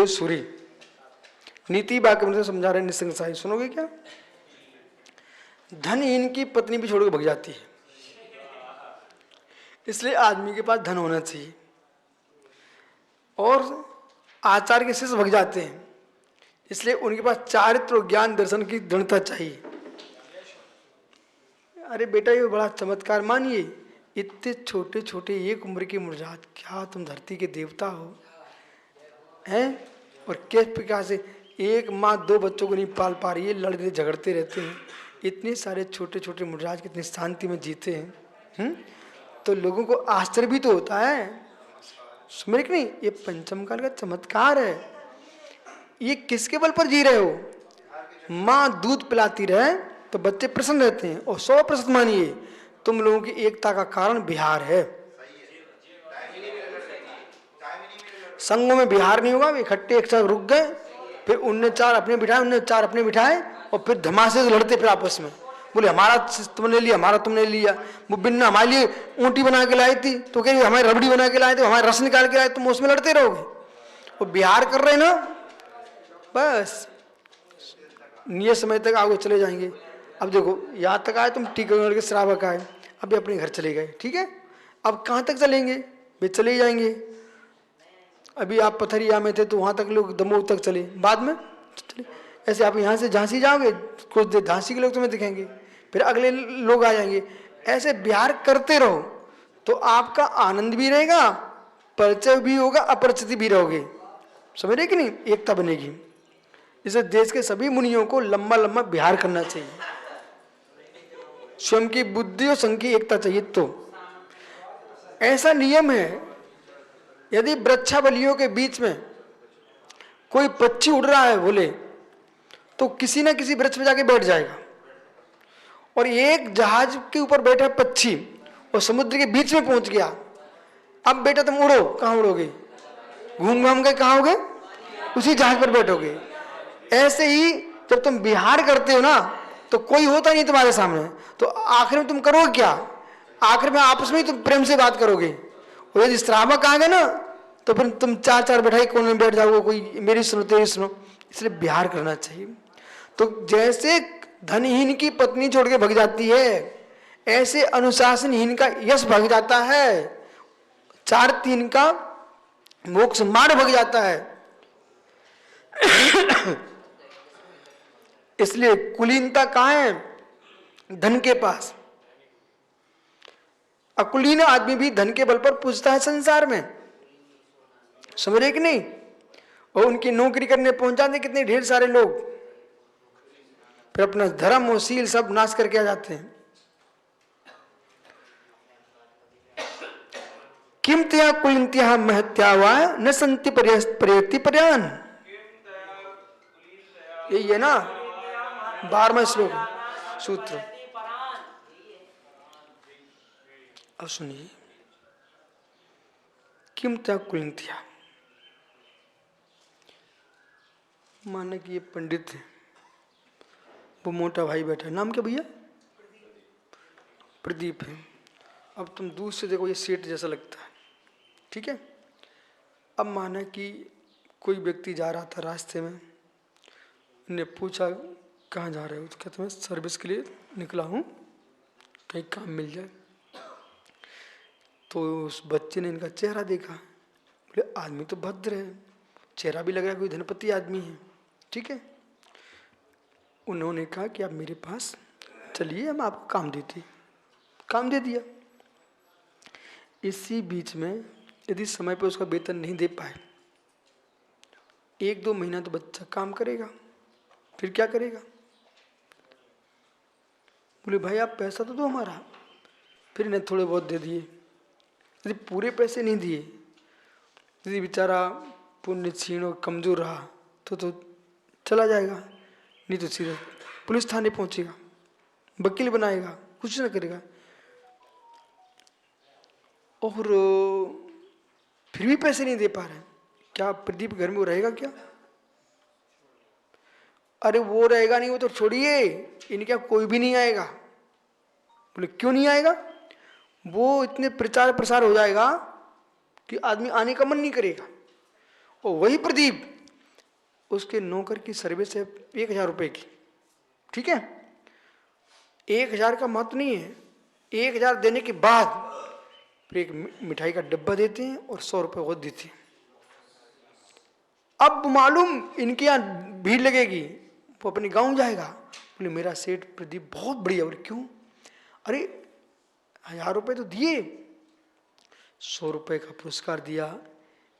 सूरी नीति वाक्य में समझा रहे निसंग साई, सुनोगे क्या? धनहीन की पत्नी भी छोड़ के भग जाती है, इसलिए आदमी के पास धन होना चाहिए। और आचार्य के शिष्य भग जाते हैं, इसलिए उनके पास चारित्र ज्ञान दर्शन की दृढ़ता चाहिए। अरे बेटा ये बड़ा चमत्कार मानिए, इतने छोटे छोटे एक उम्र की मुरझात, क्या तुम धरती के देवता हो हैं? और किस प्रकार से एक माँ 2 बच्चों को नहीं पाल पा रही है, लड़ते झगड़ते रहते हैं, इतने सारे छोटे छोटे मुरझात कितनी शांति में जीते हैं। तो लोगों को आश्चर्य भी तो होता है, समझ कि नहीं? ये पंचम काल का चमत्कार है। ये किसके बल पर जी रहे हो? माँ दूध पिलाती रहे तो बच्चे प्रसन्न रहते हैं, और 100% मानिए तुम लोगों की एकता का कारण बिहार है। संघों में बिहार नहीं होगा, इकट्ठे एक साथ रुक गए, फिर उनने 4 अपने बिठाए, उनने 4 अपने बिठाए, और फिर धमासे से लड़ते फिर आपस में, बोले हमारा तुमने लिया, हमारा तुमने लिया। वो बिन्ना हमारे लिए ऊँटी बना के लाई थी तो कह रही हमारी रबड़ी बना के लाए थे, हमारे रस निकाल के लाए, तुम उसमें लड़ते रहोगे। वो बिहार कर रहे ना, बस नियत समय तक आगे चले जाएंगे। अब देखो यहाँ तक आए तुम, टीकमगढ़ के श्रावक आए, अभी अपने घर चले गए, ठीक है? अब कहाँ तक चलेंगे? वे चले ही जाएंगे। अभी आप पथरिया में थे तो वहाँ तक लोग दमोह तक चले, बाद में चले। ऐसे आप यहाँ से झांसी जाओगे, कुछ देर झांसी के लोग तुम्हें दिखेंगे, फिर अगले लोग आ जाएंगे। ऐसे बिहार करते रहो तो आपका आनंद भी रहेगा, परिचय भी होगा, अपरिचित भी रहोगे, समझ रहे कि नहीं? एकता बनेगी। इसे देश के सभी मुनियों को लंबा लंबा बिहार करना चाहिए, स्वयं की बुद्धि और संघ की एकता चाहिए। तो ऐसा नियम है, यदि वृक्षावलियों के बीच में कोई पक्षी उड़ रहा है बोले, तो किसी ना किसी वृक्ष में जाके बैठ जाएगा। और एक जहाज के ऊपर बैठा पक्षी और समुद्र के बीच में पहुंच गया, अब बेटा तुम उड़ो, कहाँ उड़ोगे? घूम घाम के कहाँ होगे? उसी जहाज पर बैठोगे। ऐसे ही जब तुम बिहार करते हो ना, तो कोई होता नहीं तुम्हारे सामने, तो आखिर में तुम करोगे क्या? आखिर में आपस में ही तुम प्रेम से बात करोगे। और यदि श्रावक आ गए ना, तो फिर तुम 4 बैठाई कोने में बैठ जाओगे, कोई मेरी सुनो तेरी सुनो। इसलिए बिहार करना चाहिए। तो जैसे धनहीन की पत्नी छोड़ के भग जाती है, ऐसे अनुशासनहीन का यश भग जाता है, 4-3 का मोक्ष मार्ग भग जाता है। इसलिए कुलीनता कहाँ है? धन के पास। अकुलीन आदमी भी धन के बल पर पूजता है संसार में, समझ रहे कि नहीं? और उनकी नौकरी करने पहुंच जाते कितने ढेर सारे लोग, फिर अपना धर्म और शील सब नाश करके आ जाते हैं। किम त्या कुलिन्त्या महत्या वा न संति प्रयति पर्यान, यही है ना 12वां श्लोक सूत्र। अब सुनिए, किम त्या कुलिन्त्या, माना कि ये पंडित है, वो मोटा भाई बैठा है, नाम क्या भैया? प्रदीप है। अब तुम दूर से देखो, ये सेठ जैसा लगता है, ठीक है? अब माना कि कोई व्यक्ति जा रहा था रास्ते में, ने पूछा कहाँ जा रहे हो? तो कहते मैं सर्विस के लिए निकला हूँ, कहीं काम मिल जाए। तो उस बच्चे ने इनका चेहरा देखा, बोले आदमी तो भद्र है, चेहरा भी लग रहा है कोई धनपति आदमी है, ठीक है? उन्होंने कहा कि आप मेरे पास चलिए, हम आपको काम देते। काम दे दिया। इसी बीच में यदि समय पर उसका वेतन नहीं दे पाए, 1-2 महीना तो बच्चा काम करेगा, फिर क्या करेगा? बोले भाई आप पैसा तो दो हमारा। फिर इन्हें थोड़े बहुत दे दिए। यदि पूरे पैसे नहीं दिए, यदि बेचारा पुण्य क्षीण और कमजोर रहा तो चला जाएगा, नहीं तो सीधे पुलिस थाने पहुंचेगा, वकील बनाएगा, कुछ ना करेगा। और फिर भी पैसे नहीं दे पा रहे, क्या प्रदीप घर में वो रहेगा क्या? अरे वो रहेगा नहीं, वो तो छोड़िए, इनके कोई भी नहीं आएगा। बोले क्यों नहीं आएगा? वो इतने प्रचार प्रसार हो जाएगा कि आदमी आने का मन नहीं करेगा। और वही प्रदीप उसके नौकर की सर्विस है 1,000 रुपये की, ठीक है। 1,000 का महत्व नहीं है, 1,000 देने के बाद फिर एक मिठाई का डब्बा देते हैं और 100 रुपये और देते हैं। अब मालूम इनके यहाँ भीड़ लगेगी, वो अपने गांव जाएगा, बोले मेरा सेठ प्रदीप बहुत बढ़िया। बोले क्यों? अरे 1,000 रुपये तो दिए, 100 रुपये का पुरस्कार दिया,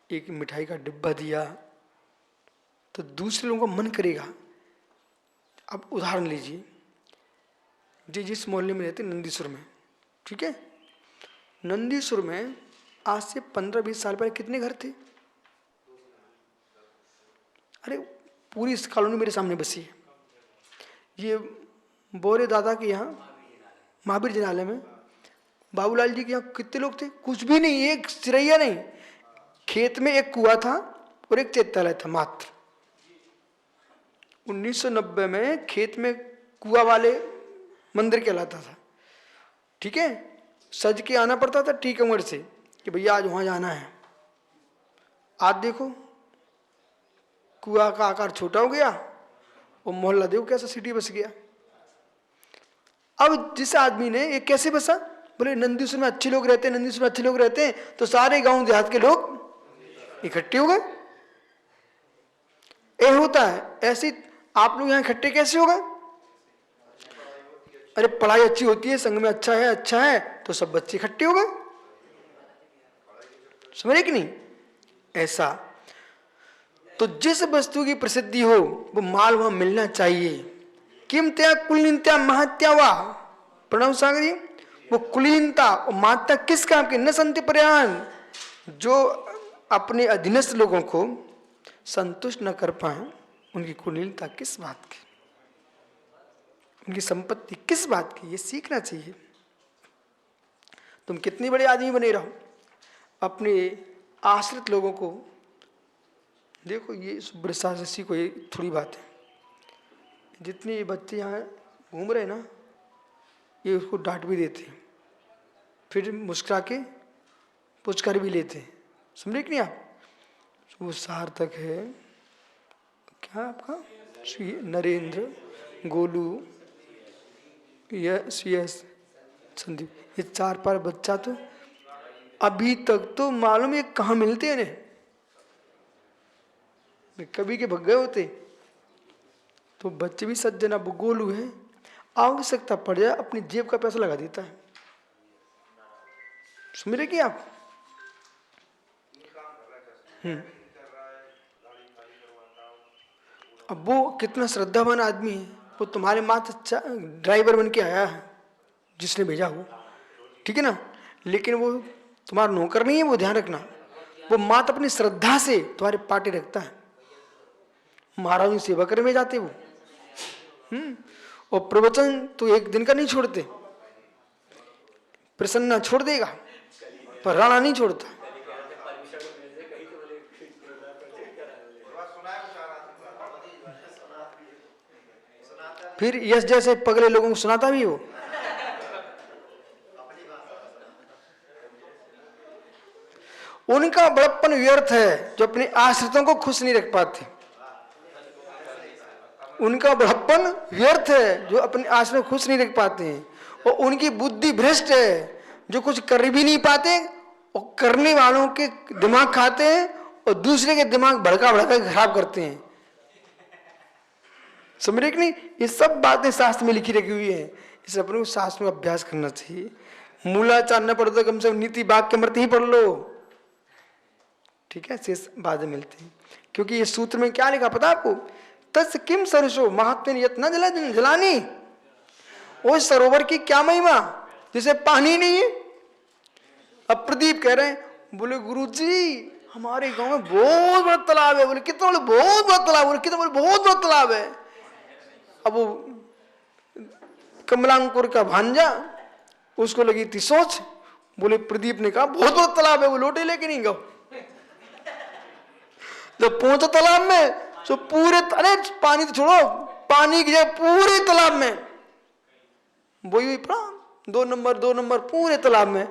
एक मिठाई का डिब्बा दिया, तो दूसरे लोगों का मन करेगा। अब उदाहरण लीजिए, जी जिस मोहल्ले में रहते नंदीसुर में, ठीक है, नंदीसुर में आज से 15-20 साल पहले कितने घर थे? अरे पूरी इस कॉलोनी मेरे सामने बसी है। ये बोरे दादा के यहाँ महावीर जिनालय में बाबूलाल जी के यहाँ कितने लोग थे? कुछ भी नहीं, एक सिरैया नहीं। खेत में एक कुआं था और एक चैत्यालय था मात्र। 1990 में खेत में कुआं वाले मंदिर कहलाता था, ठीक है। सज के आना पड़ता था टीकमगढ़ से कि भैया आज वहां जाना है। आज देखो कुआं का आकार छोटा हो गया और मोहल्ला देखो कैसा सिटी बस गया। अब जिस आदमी ने ये कैसे बसा? बोले नंदीसुर में अच्छे लोग रहते हैं, नंदीसुर में अच्छे लोग रहते हैं, तो सारे गांव देहात के लोग इकट्ठे हो गए। ये होता है। ऐसे आप लोग यहां इकट्ठे कैसे हो गए? अरे पढ़ाई अच्छी होती है, संघ में अच्छा है तो सब बच्चे इकट्ठे हो गए। समझे कि नहीं? ऐसा तो जिस वस्तु की प्रसिद्धि हो वो माल वहां मिलना चाहिए। किमत्या कुलीनता महत्या वा, प्रणव सागर जी, वो कुलीनता और महत्ता किस काम की? न संति प्रयाण, जो अपने अधीनस्थ लोगों को संतुष्ट न कर पाए, उनकी कुलीनता किस बात की, उनकी संपत्ति किस बात की, ये सीखना चाहिए। तुम कितनी बड़े आदमी बने रहो, अपने आश्रित लोगों को देखो। ये सुब्रसासी को ये थोड़ी बात है, जितने बच्चे यहाँ घूम रहे ना, ये उसको डांट भी देते हैं, फिर मुस्कुरा के पुचकार भी लेते हैं। समझे कि नहीं आप? वो सार्थक है, क्या आपका नरेंद्र, गोलू, यश, संदीप, ये 4-5 बच्चा तो अभी तक तो मालूम है कहाँ मिलते हैं। कभी के भग गए होते तो बच्चे भी सज्जन। अब गोलू है, आवश्यकता पड़ जाए अपनी जेब का पैसा लगा देता है। समझ रहे कि आप? अब वो कितना श्रद्धावान आदमी है, वो तुम्हारे मात्र ड्राइवर बन के आया है जिसने भेजा हो, ठीक है ना, लेकिन वो तुम्हारा नौकर नहीं है। वो ध्यान रखना, वो मात्र अपनी श्रद्धा से तुम्हारे पार्टी रखता है। महाराज की सेवा करने में जाते वो, और प्रवचन तो एक दिन का नहीं छोड़ते। प्रसन्ना छोड़ देगा पर राणा नहीं छोड़ता। फिर यश जैसे पगले लोगों को सुनाता भी हो। उनका बड़प्पन व्यर्थ है जो अपने आश्रितों को खुश नहीं रख पाते। उनका बड़प्पन व्यर्थ है जो अपने आश्रितों को खुश नहीं रख पाते हैं, और उनकी बुद्धि भ्रष्ट है जो कुछ कर भी नहीं पाते और करने वालों के दिमाग खाते हैं और दूसरे के दिमाग भड़का भड़का खराब करते हैं। समझ रहे कि नहीं? ये सब बातें शास्त्र में लिखी रखी हुई है, इसे अपने को शास्त्र में अभ्यास करना चाहिए। मूलाचार न पढ़ो तो कम से कम नीति वाक्य मृत ही पढ़ लो, ठीक है? शेष बाद में मिलते हैं, क्योंकि ये सूत्र में क्या लिखा पता आपको? तस् किम सरसो महात्म्य यत्न जलानी। वो सरोवर की क्या महिमा जिसे पानी नहीं है। अब प्रदीप कह रहे हैं, बोले गुरुजी हमारे गांव में बहुत बड़ा तालाब है। बोले कितना? बोले बहुत बड़ा तालाब। बोले कितना? बोले बहुत बड़ा तालाब है। अब वो कमलांकुर का भांजा, उसको लगी थी सोच। बोले प्रदीप ने कहा बहुत बड़ा तालाब है, वो लोटे लेके नहीं गए। जब पहुंचा तालाब में तो पूरे, अरे पानी तो छोड़ो, पानी की जगह पूरे तालाब में वही 2 नंबर पूरे तालाब में।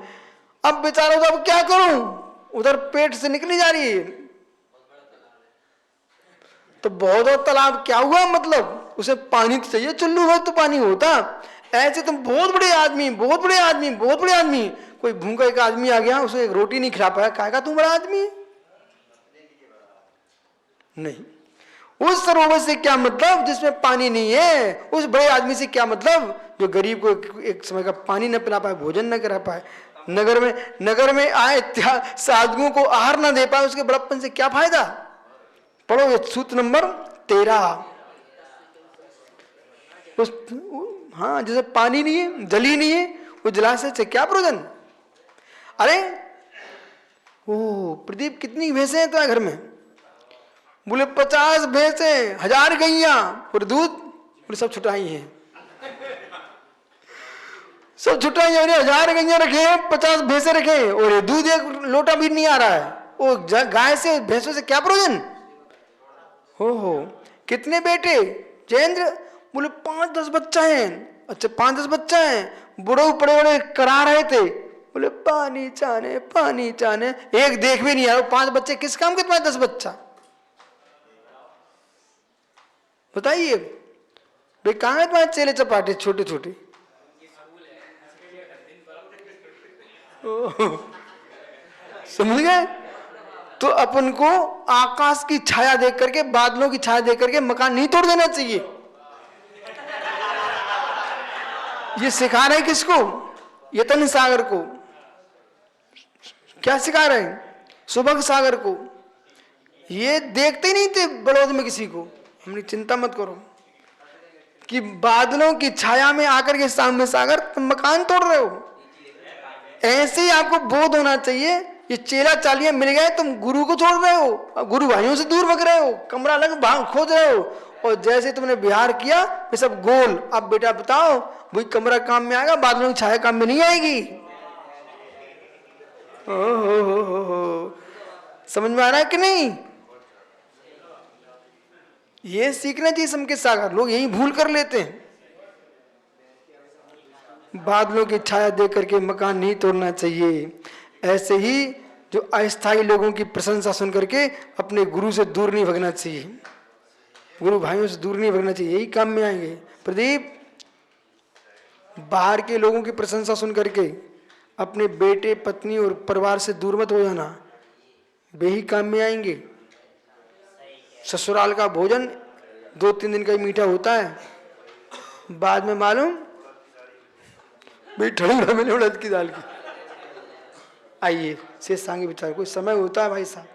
अब बेचारा तो अब क्या करूं, उधर पेट से निकली जा रही है। तो बहुत और तालाब क्या हुआ, मतलब उसे पानी तो चाहिए, चुल्लू भर तो पानी होता। ऐसे तुम बहुत बड़े आदमी, बहुत बड़े आदमी, बहुत बड़े आदमी, कोई भूखा एक आदमी आ गया, उसे एक रोटी नहीं खिला पाया, कहेगा तू बड़ा आदमी है? नहीं। उस सरोवर से क्या मतलब जिसमें पानी नहीं है? उस बड़े आदमी से क्या मतलब जो गरीब को एक समय का पानी न पिला पाए, भोजन न करा पाए, नगर में आए साधुओं को आहार न दे पाए, उसके बड़प्पन से क्या फायदा? पढ़ो ये सूत्र नंबर 13। हाँ, जैसे पानी नहीं है, जल ही नहीं है, वो जलाशय से क्या प्रयोजन? अरे ओ प्रदीप, कितनी भैंसे हैं तुम्हारे घर में? बोले 50 भैंसे, 1000 गैया, और दूध? बोले सब छुटाई हैं, सब छुटाई है। 1000 गैया रखे, 50 भैंसे रखे, और ये दूध एक लोटा भी नहीं आ रहा है। वो गाय से, भैंसों से क्या प्रयोजन? हो कितने बेटे जयेंद्र? बोले 5-10 बच्चा है। अच्छा 5-10 बच्चा है। बुढ़ो बड़े बड़े करा रहे थे, बोले पानी चाने, पानी चाने, एक देख भी नहीं आया। 5 बच्चे किस काम के? 5-10 बच्चा बताइए भाई, कहाँ है तुम्हारे चेले चपाटे छोटे छोटे? समझ गए? तो अपन को आकाश की छाया देख करके, बादलों की छाया देख करके मकान नहीं तोड़ देना चाहिए। ये सिखा रहे किसको? यतन सागर को। क्या सिखा रहे हैं? सुबह सागर को। ये देखते नहीं थे बड़ौद में किसी को। हमने चिंता मत करो कि बादलों की छाया में आकर के सामने सागर, तुम मकान तोड़ रहे हो। ऐसे ही आपको बोध होना चाहिए। ये चेला चालिया मिल गए, तुम गुरु को छोड़ रहे हो, गुरु भाइयों से दूर भग रहे हो, कमरा अलग भाग खोज रहे हो, और जैसे तुमने बिहार किया ये सब गोल। अब बेटा बताओ, वही कमरा काम में आएगा, बादलों की छाया काम में नहीं आएगी। हो। समझ में आ रहा है कि नहीं? ये सीखना चाहिए समके सागर। लोग यही भूल कर लेते हैं। बादलों की छाया देख करके मकान नहीं तोड़ना चाहिए। ऐसे ही जो अस्थायी लोगों की प्रशंसा सुन करके अपने गुरु से दूर नहीं भगना चाहिए, गुरु भाइयों से दूर नहीं भगना चाहिए, यही काम में आएंगे। प्रदीप, बाहर के लोगों की प्रशंसा सुन करके अपने बेटे, पत्नी और परिवार से दूर मत हो जाना, वे ही काम में आएंगे। ससुराल का भोजन 2-3 दिन का ही मीठा होता है, बाद में मालूम भाई ठंडा मिले उड़द की दाल की। आइए शेष सांगे विचार, कोई समय होता है भाई साहब।